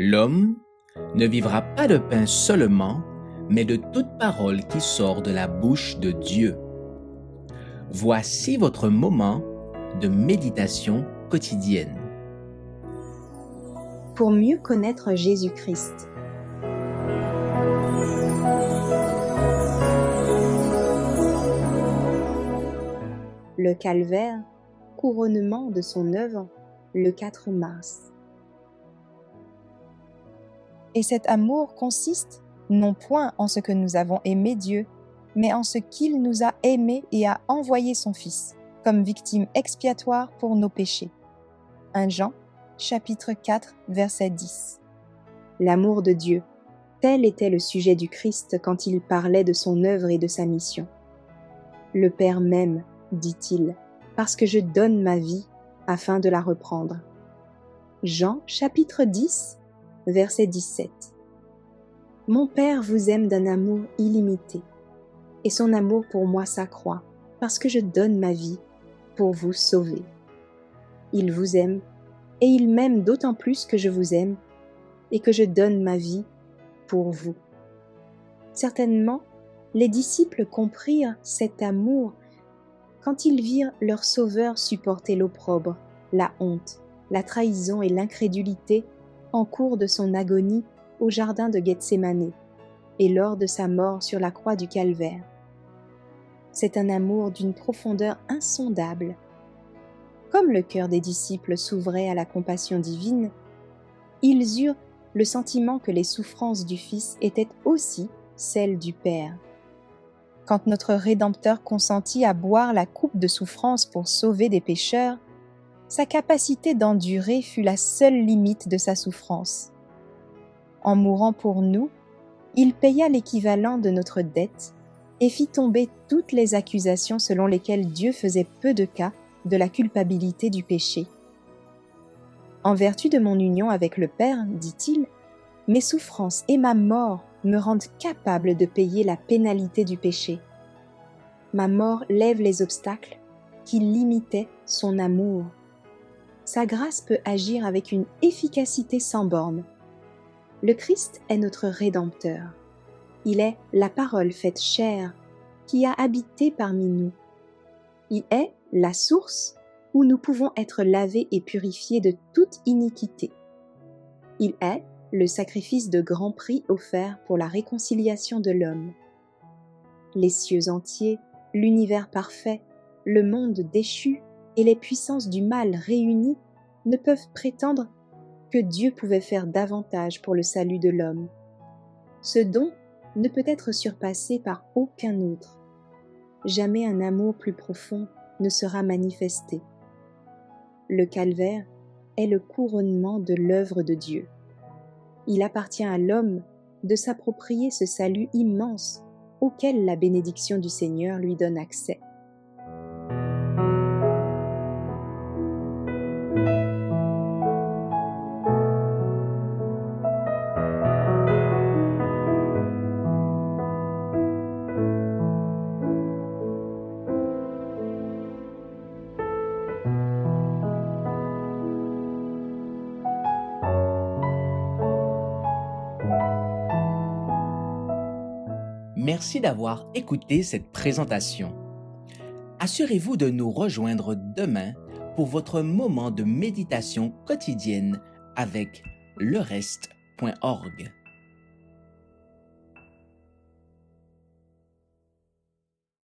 L'homme ne vivra pas de pain seulement, mais de toute parole qui sort de la bouche de Dieu. Voici votre moment de méditation quotidienne. Pour mieux connaître Jésus-Christ. Le calvaire, couronnement de son œuvre, le 4 mars. Et cet amour consiste non point en ce que nous avons aimé Dieu, mais en ce qu'il nous a aimés et a envoyé son Fils, comme victime expiatoire pour nos péchés. 1 Jean, chapitre 4, verset 10. L'amour de Dieu, tel était le sujet du Christ quand il parlait de son œuvre et de sa mission. Le Père m'aime, dit-il, parce que je donne ma vie afin de la reprendre. Jean, chapitre 10, verset 17. Mon Père vous aime d'un amour illimité, et son amour pour moi s'accroît, parce que je donne ma vie pour vous sauver. Il vous aime, et il m'aime d'autant plus que je vous aime, et que je donne ma vie pour vous. Certainement, les disciples comprirent cet amour quand ils virent leur Sauveur supporter l'opprobre, la honte, la trahison et l'incrédulité en cours de son agonie au jardin de Gethsémani et lors de sa mort sur la croix du Calvaire. C'est un amour d'une profondeur insondable. Comme le cœur des disciples s'ouvrait à la compassion divine, ils eurent le sentiment que les souffrances du Fils étaient aussi celles du Père. Quand notre Rédempteur consentit à boire la coupe de souffrance pour sauver des pécheurs, sa capacité d'endurer fut la seule limite de sa souffrance. En mourant pour nous, il paya l'équivalent de notre dette et fit tomber toutes les accusations selon lesquelles Dieu faisait peu de cas de la culpabilité du péché. En vertu de mon union avec le Père, dit-il, mes souffrances et ma mort me rendent capable de payer la pénalité du péché. Ma mort lève les obstacles qui limitaient son amour. Sa grâce peut agir avec une efficacité sans borne. Le Christ est notre Rédempteur. Il est la parole faite chair qui a habité parmi nous. Il est la source où nous pouvons être lavés et purifiés de toute iniquité. Il est le sacrifice de grand prix offert pour la réconciliation de l'homme. Les cieux entiers, l'univers parfait, le monde déchu et les puissances du mal réunies ne peuvent prétendre que Dieu pouvait faire davantage pour le salut de l'homme. Ce don ne peut être surpassé par aucun autre. Jamais un amour plus profond ne sera manifesté. Le calvaire est le couronnement de l'œuvre de Dieu. Il appartient à l'homme de s'approprier ce salut immense auquel la bénédiction du Seigneur lui donne accès. Merci d'avoir écouté cette présentation. Assurez-vous de nous rejoindre demain pour votre moment de méditation quotidienne avec lereste.org.